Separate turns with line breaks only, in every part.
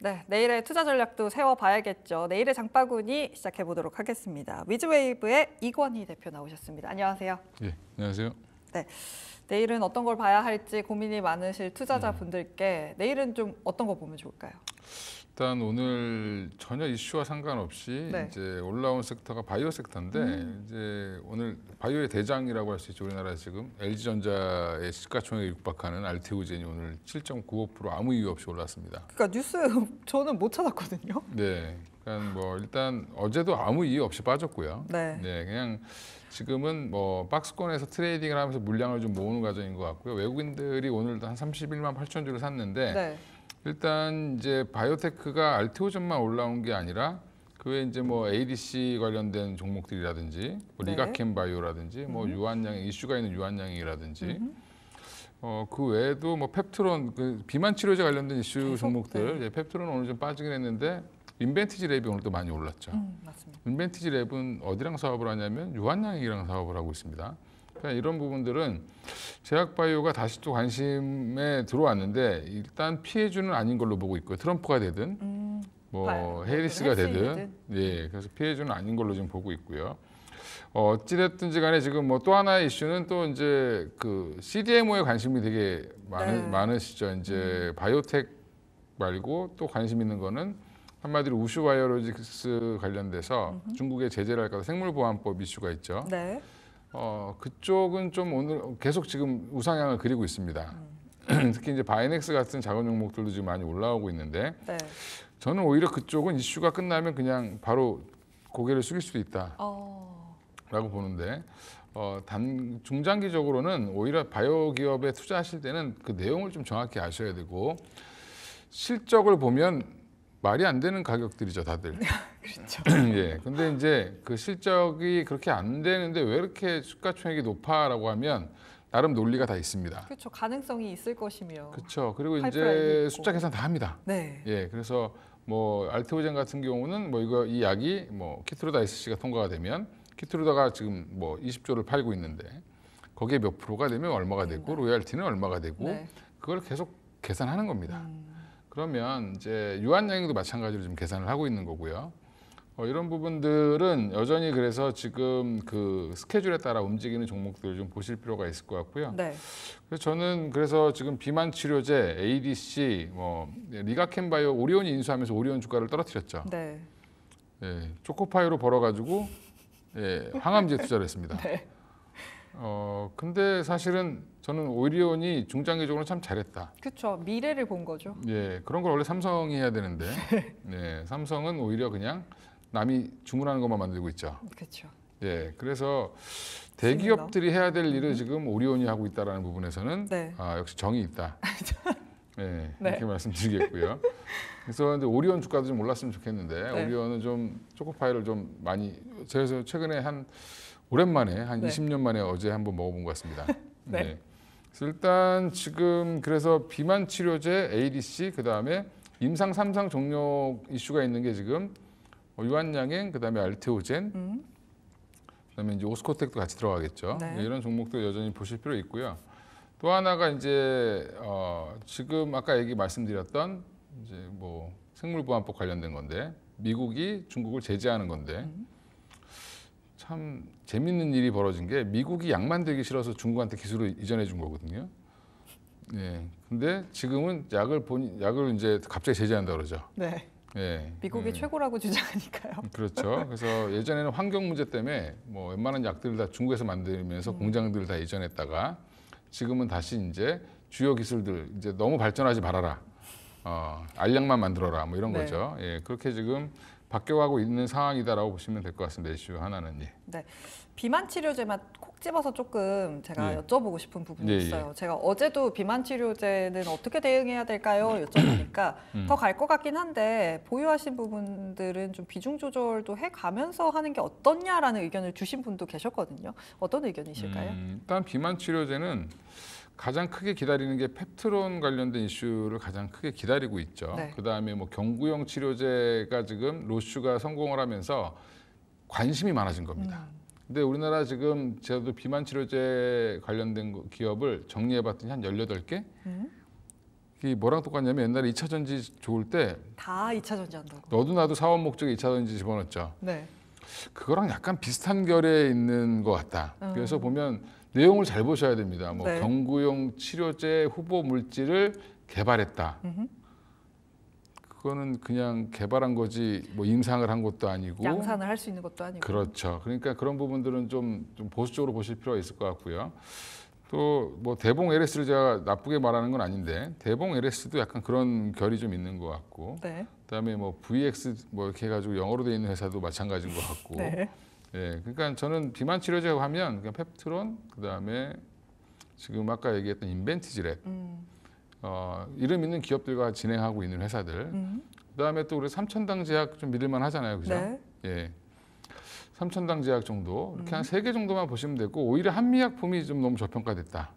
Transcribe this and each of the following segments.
네, 내일의 투자 전략도 세워봐야겠죠. 내일의 장바구니 시작해보도록 하겠습니다. 위즈웨이브의 이권희 대표 나오셨습니다. 안녕하세요.
예, 안녕하세요.
네, 내일은 어떤 걸 봐야 할지 고민이 많으실 투자자분들께 내일은 좀 어떤 거 보면 좋을까요?
일단 오늘 전혀 이슈와 상관없이
네.
이제 올라온 섹터가 바이오 섹터인데 이제 오늘 바이오의 대장이라고 할 수 있죠. 우리나라 지금 LG전자의 시가총액에 육박하는 알테오젠이 오늘 7.95% 아무 이유 없이 올랐습니다.
그러니까 뉴스 저는 못 찾았거든요.
네, 그러니까 뭐 일단 어제도 아무 이유 없이 빠졌고요.
네.
그냥 지금은 뭐 박스권에서 트레이딩을 하면서 물량을 좀 모으는 과정인 것 같고요. 외국인들이 오늘도 한 31만 8천 주를 샀는데.
네.
일단 이제 바이오테크가 알테오전만 올라온 게 아니라 그 외에 이제 뭐 ADC 관련된 종목들이라든지 뭐
네.
리가켄 바이오라든지 뭐 유한양 이슈가 있는 유한양이라든지 그 외에도 뭐 펩트론 그 비만 치료제 관련된 이슈
계속,
종목들 예, 펩트론 오늘 좀 빠지긴 했는데 인벤티지 랩이 오늘 또 많이 올랐죠.
맞습니다.
인벤티지 랩은 어디랑 사업을 하냐면 유한양이랑 사업을 하고 있습니다. 그러니까 이런 부분들은 제약바이오가 다시 또 관심에 들어왔는데 일단 피해주는 아닌 걸로 보고 있고요. 트럼프가 되든 뭐 해리스가 되든 예, 그래서 피해주는 아닌 걸로 지금 보고 있고요. 어찌됐든지 간에 지금 뭐 또 하나의 이슈는 또 이제 그 CDMO에 관심이 되게 많으시죠. 이제 바이오텍 말고 또 관심 있는 거는 한마디로 우슈 바이오로직스 관련돼서 중국의 제재를 할까 생물보안법 이슈가 있죠.
네.
그쪽은 좀 오늘 계속 지금 우상향을 그리고 있습니다. 특히 이제 바이넥스 같은 작은 종목들도 지금 많이 올라오고 있는데
네.
저는 오히려 그쪽은 이슈가 끝나면 그냥 바로 고개를 숙일 수도 있다라고 보는데 중장기적으로는 오히려 바이오 기업에 투자하실 때는 그 내용을 좀 정확히 아셔야 되고 실적을 보면 말이 안 되는 가격들이죠, 다들.
그렇죠.
예. 근데 이제 그 실적이 그렇게 안 되는데 왜 이렇게 시가총액이 높아라고 하면 나름 논리가 다 있습니다.
그렇죠. 가능성이 있을 것이며.
그렇죠. 그리고 이제
파이프라인이
숫자 계산 다 합니다.
네.
예. 그래서 뭐 알테오젠 같은 경우는 뭐 이 약이 뭐 키트루다 SC가 통과가 되면 키트루다가 지금 뭐 20조를 팔고 있는데 거기에 몇 프로가 되면 얼마가 되고 로열티는 얼마가 되고 그걸 계속 계산하는 겁니다. 그러면 이제 유한양도 마찬가지로 지금 계산을 하고 있는 거고요. 이런 부분들은 여전히 그래서 지금 그 스케줄에 따라 움직이는 종목들을 좀 보실 필요가 있을 것 같고요.
네.
그래서 저는 그래서 지금 비만 치료제, ADC, 뭐 리가켄 바이오 오리온이 인수하면서 오리온 주가를 떨어뜨렸죠.
네.
예, 초코파이로 벌어가지고 예, 항암제에 투자를 했습니다.
네.
근데 사실은 저는 오리온이 중장기적으로 참 잘했다.
그렇죠. 미래를 본 거죠.
예, 그런 걸 원래 삼성이 해야 되는데, 네, 삼성은 오히려 그냥 남이 주문하는 것만 만들고 있죠.
그렇죠.
예, 그래서 대기업들이 해야 될 일을 지금 오리온이 하고 있다라는 부분에서는
네.
역시 정이 있다. 예,
네.
이렇게 말씀드리겠고요. 그래서 이제 오리온 주가도 좀 올랐으면 좋겠는데
네.
오리온은 좀 초코파이를 좀 많이 제가 최근에 한 오랜만에 한 20년 만에 어제 한번 먹어본 것 같습니다.
네.
그래서 일단 지금 그래서 비만 치료제 ADC 그다음에 임상 3상 종료 이슈가 있는 게 지금 유한양행 그다음에 알테오젠 그다음에 이제 오스코텍도 같이 들어가겠죠.
네.
이런 종목도 여전히 보실 필요 있고요. 또 하나가 이제 지금 아까 말씀드렸던 이제 뭐 생물보안법 관련된 건데 미국이 중국을 제재하는 건데 참 재밌는 일이 벌어진 게 미국이 약 만들기 싫어서 중국한테 기술을 이전해 준 거거든요. 네. 근데 지금은 약을 이제 갑자기 제재한다 그러죠.
네.
예.
미국이 최고라고 주장하니까요.
그렇죠. 그래서 예전에는 환경 문제 때문에 뭐 웬만한 약들을 다 중국에서 만들면서 공장들을 다 이전했다가 지금은 다시 이제 주요 기술들 이제 너무 발전하지 말아라. 알약만 만들어라. 뭐 이런
네.
거죠. 예. 그렇게 지금 바뀌어가고 있는 상황이다라고 보시면 될 것 같습니다. 이슈 하나는. 예.
네. 비만 치료제만 콕 집어서 조금 제가
예.
여쭤보고 싶은 부분이
예,
있어요. 제가 어제도 비만 치료제는 어떻게 대응해야 될까요? 여쭤보니까 더 갈 것 같긴 한데 보유하신 부분들은 좀 비중 조절도 해가면서 하는 게 어떻냐라는 의견을 주신 분도 계셨거든요. 어떤 의견이실까요?
일단 비만 치료제는 가장 크게 기다리는 게 펩트론 관련된 이슈를 가장 크게 기다리고 있죠.
네.
그다음에 뭐 경구용 치료제가 지금 로슈가 성공을 하면서 관심이 많아진 겁니다. 근데 우리나라 지금 저도 비만 치료제 관련된 기업을 정리해 봤더니 한 18개? 이 뭐랑 똑같냐면 옛날에 2차 전지 좋을 때
다 2차 전지 한다고.
너도 나도 사업 목적에 2차 전지 집어넣었죠.
네.
그거랑 약간 비슷한 결에 있는 것 같다. 그래서 보면 내용을 잘 보셔야 됩니다. 뭐
네.
경구용 치료제 후보 물질을 개발했다. 그거는 그냥 개발한 거지 뭐 임상을 한 것도 아니고
양산을 할 수 있는 것도 아니고.
그렇죠. 그러니까 그런 부분들은 좀 보수적으로 보실 필요가 있을 것 같고요. 또 뭐 대봉 LS를 제가 나쁘게 말하는 건 아닌데 대봉 LS도 약간 그런 결이 좀 있는 것 같고
네.
그다음에 뭐 VX 뭐 이렇게 해가지고 영어로 돼 있는 회사도 마찬가지인 것 같고
네.
예, 그러니까 저는 비만 치료제 하면 그냥 펩트론 그다음에 지금 아까 얘기했던 인벤티지랩 이름 있는 기업들과 진행하고 있는 회사들 그다음에 또 우리 삼천당 제약 좀 믿을만 하잖아요, 그죠?
네.
예. 삼천당 제약 정도 이렇게 한 3개 정도만 보시면 되고 오히려 한미약품이 좀 너무 저평가됐다.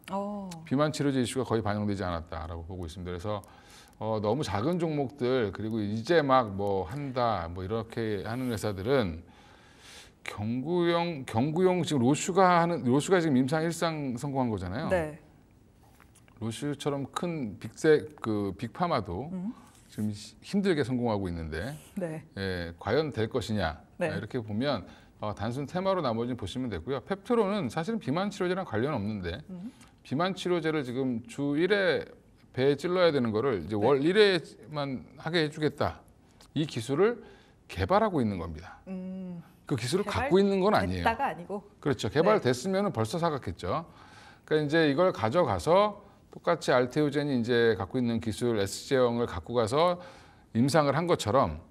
비만 치료제 이슈가 거의 반영되지 않았다라고 보고 있습니다. 그래서 너무 작은 종목들 그리고 이제 막 뭐 한다 뭐 이렇게 하는 회사들은 경구용 지금 로슈가 지금 임상 1상 성공한 거잖아요.
네.
로슈처럼 큰 빅파마도 지금 힘들게 성공하고 있는데
네.
예, 과연 될 것이냐
네.
이렇게 보면 단순 테마로 나머지는 보시면 되고요. 펩트론은 사실은 비만 치료제랑 관련 없는데 비만 치료제를 지금 주 1회 배에 찔러야 되는 거를 이제 월 1회만 하게 해주겠다. 이 기술을 개발하고 있는 겁니다. 그 기술을 갖고 있는 건 아니에요.
됐다가 아니고.
그렇죠. 개발됐으면 벌써 사갔겠죠. 그러니까 이제 이걸 가져가서 똑같이 알테오젠이 이제 갖고 있는 기술 SJ형을 갖고 가서 임상을 한 것처럼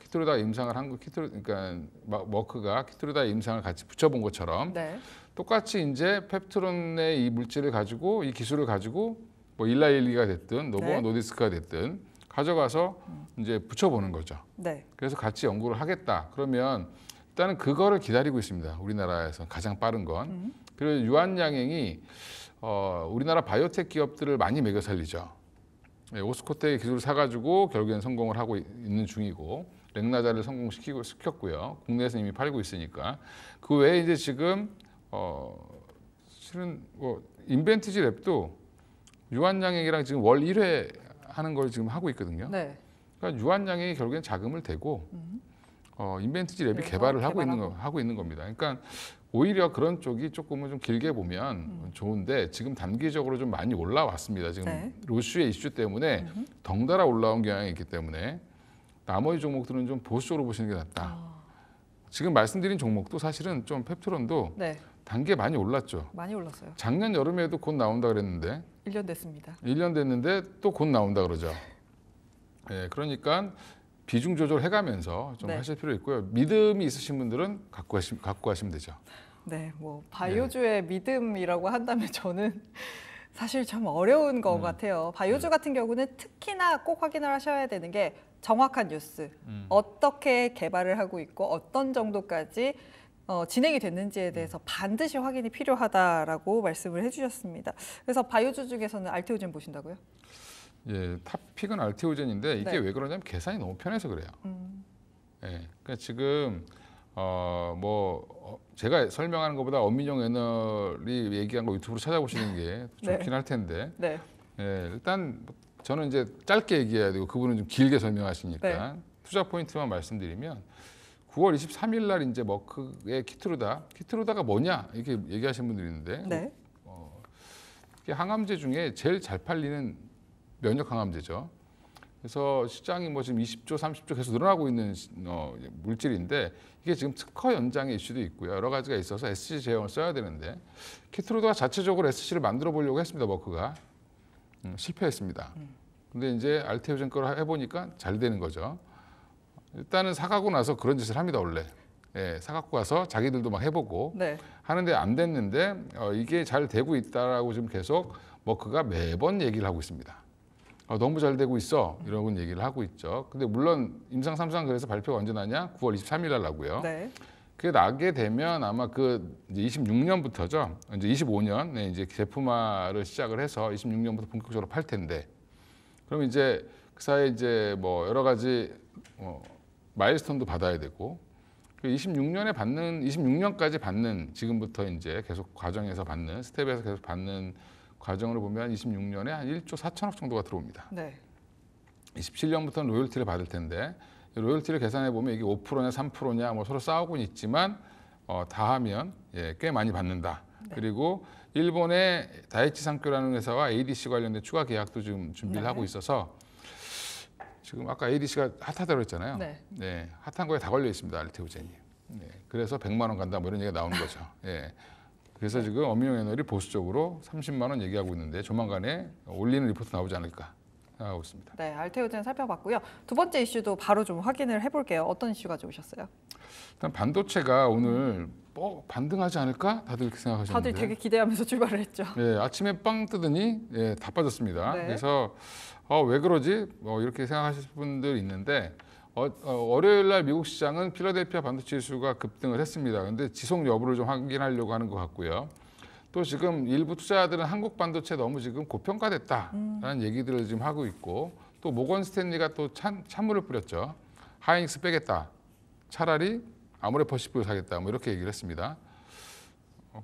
키토르다 임상을 한 거, 그러니까 머크가 키토르다 임상을 같이 붙여본 것처럼
네.
똑같이 이제 펩트론의 이 물질을 가지고 이 기술을 가지고 뭐 일라일리가 됐든 노보와
네.
노디스크가 됐든 가져가서 이제 붙여보는 거죠.
네.
그래서 같이 연구를 하겠다. 그러면 일단은 그거를 기다리고 있습니다. 우리나라에서 가장 빠른 건. 그리고 유한양행이 우리나라 바이오텍 기업들을 많이 매겨 살리죠. 네, 오스코텍의 기술을 사가지고 결국엔 성공을 하고 있는 중이고 렉나자를 성공시켰고요. 국내에서 이미 팔고 있으니까. 그 외에 이제 지금 실은 뭐 인벤티지 랩도 유한양행이랑 지금 월 1회 하는 걸 지금 하고 있거든요.
네.
그러니까 유한양행이 결국엔 자금을 대고 인벤티지 랩이
그래서
개발을 하고 있는 겁니다. 그러니까 오히려 그런 쪽이 조금은 좀 길게 보면 좋은데 지금 단기적으로 좀 많이 올라왔습니다. 지금
네.
로슈의 이슈 때문에 덩달아 올라온 경향이 있기 때문에 나머지 종목들은 좀 보수적으로 보시는 게 낫다. 지금 말씀드린 종목도 사실은 좀 펩트론도
네.
단계 많이 올랐죠.
많이 올랐어요.
작년 여름에도 곧 나온다 그랬는데
1년 됐습니다.
1년 됐는데 또 곧 나온다 그러죠. 예, 그러니까 비중 조절해가면서 좀
네.
하실 필요 있고요. 믿음이 있으신 분들은 갖고 가시면 되죠.
네, 뭐 바이오주의 믿음이라고 한다면 저는 사실 참 어려운 것 같아요. 바이오주 같은 경우는 특히나 꼭 확인을 하셔야 되는 게 정확한 뉴스, 어떻게 개발을 하고 있고 어떤 정도까지 진행이 됐는지에 대해서 반드시 확인이 필요하다라고 말씀을 해주셨습니다. 그래서 바이오주 중에서는 알테오젠 보신다고요?
예, 탑픽은 알테오젠인데 이게
네.
왜 그러냐면 계산이 너무 편해서 그래요. 예, 그러니까 지금 제가 설명하는 것보다 엄민영 애널이 얘기한 거 유튜브로 찾아보시는 게 좋긴 할 텐데.
네.
예, 일단 저는 이제 짧게 얘기해야 되고 그분은 좀 길게 설명하시니까
네.
투자 포인트만 말씀드리면 9월 23일 날 이제 머크의 키트루다가 뭐냐 이렇게 얘기하시는 분들이 있는데
네.
이게 항암제 중에 제일 잘 팔리는 면역 항암제죠. 그래서 시장이 뭐 지금 20조, 30조 계속 늘어나고 있는 물질인데 이게 지금 특허 연장의 이슈도 있고요. 여러 가지가 있어서 SC 제형을 써야 되는데 키트루다가 자체적으로 SC를 만들어 보려고 했습니다. 머크가 실패했습니다. 근데 이제 알테오젠 걸 해보니까 잘 되는 거죠. 일단은 사가고 나서 그런 짓을 합니다. 원래 예, 사갖고 와서 자기들도 막 해보고
네.
하는데 안 됐는데 이게 잘 되고 있다라고 지금 계속 머크가 매번 얘기를 하고 있습니다. 너무 잘 되고 있어 이런 얘기를 하고 있죠. 근데 물론 임상 3상 그래서 발표가 언제 나냐? 9월 23일 날 나고요.
네.
그게 나게 되면 아마 이제 26년부터죠. 이제 25년에 이제 제품화를 시작을 해서 26년부터 본격적으로 팔 텐데, 그럼 이제 그 사이에 이제 뭐 여러 가지 마일스톤도 받아야 되고, 26년까지 받는 지금부터 이제 계속 과정에서 받는 스텝에서 계속 받는 과정으로 보면 26년에 한 1조 4천억 정도가 들어옵니다.
네.
27년부터는 로열티를 받을 텐데 로열티를 계산해 보면 이게 5%냐 3%냐 뭐 서로 싸우고는 있지만 다 하면 꽤 많이 받는다.
네.
그리고 일본의 다이치 산교라는 회사와 ADC 관련된 추가 계약도 지금 준비를
네.
하고 있어서 지금 아까 ADC가 핫하다고 했잖아요.
네.
네, 핫한 거에 다 걸려 있습니다. 알테오젠이. 네, 그래서 100만 원 간다 뭐 이런 얘기가 나오는 거죠. 예. 그래서 지금 엄민용 애널이 보수적으로 30만 원 얘기하고 있는데 조만간에 올리는 리포트 나오지 않을까 생각하고 있습니다.
네, 알테오젠 살펴봤고요. 두 번째 이슈도 바로 좀 확인을 해볼게요. 어떤 이슈 가져오셨어요?
일단 반도체가 오늘 반등하지 않을까 다들 그렇게 생각하셨는데
다들 되게 기대하면서 출발을 했죠.
예, 아침에 빵 뜨더니 다 빠졌습니다.
네.
그래서 왜 그러지? 이렇게 생각하실 분들 있는데 월요일 날 미국 시장은 필라델피아 반도체 지수가 급등을 했습니다. 그런데 지속 여부를 좀 확인하려고 하는 것 같고요. 또 지금 일부 투자자들은 한국 반도체 너무 지금 고평가됐다라는 얘기들을 지금 하고 있고 또 모건 스탠리가 또 찬물을 뿌렸죠. 하이닉스 빼겠다. 차라리 아모레퍼시픽을 사겠다. 뭐 이렇게 얘기를 했습니다.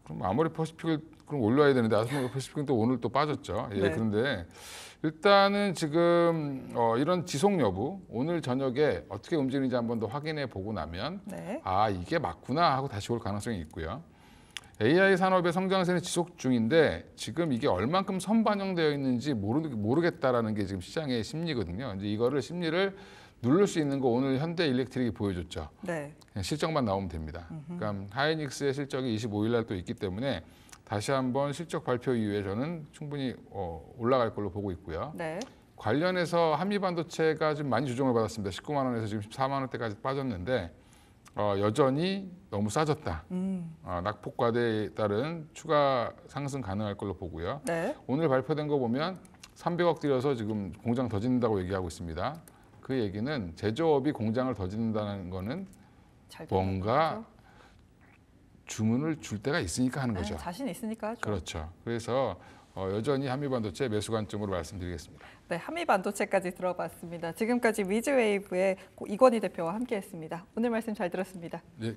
그럼 아모레퍼시픽을 그럼 올려야 되는데 아모레퍼시픽은 또 오늘 또 빠졌죠. 예,
네.
그런데 일단은 지금 이런 지속 여부 오늘 저녁에 어떻게 움직이는지 한번 더 확인해 보고 나면
네.
이게 맞구나 하고 다시 올 가능성이 있고요. AI 산업의 성장세는 지속 중인데 지금 이게 얼만큼 선반영되어 있는지 모르겠다라는 게 지금 시장의 심리거든요. 이제 이거를 심리를 누를 수 있는 거 오늘 현대 일렉트릭이 보여줬죠.
네.
그냥 실적만 나오면 됩니다. 그러니까 하이닉스의 실적이 25일 날 또 있기 때문에 다시 한번 실적 발표 이후에 저는 충분히 올라갈 걸로 보고 있고요.
네.
관련해서 한미반도체가 좀 많이 조정을 받았습니다. 19만 원에서 지금 14만 원대까지 빠졌는데 여전히 너무 싸졌다. 낙폭과대에 따른 추가 상승 가능할 걸로 보고요.
네.
오늘 발표된 거 보면 300억 들여서 지금 공장 더 짓는다고 얘기하고 있습니다. 그 얘기는 제조업이 공장을 더 짓는다는 거는
잘
뭔가
거죠?
주문을 줄 때가 있으니까 하는
네,
거죠.
자신 있으니까 하죠.
그렇죠. 그래서 여전히 한미반도체 매수 관점으로 말씀드리겠습니다.
네, 한미반도체까지 들어봤습니다. 지금까지 위즈웨이브의 이건희 대표와 함께했습니다. 오늘 말씀 잘 들었습니다.
네.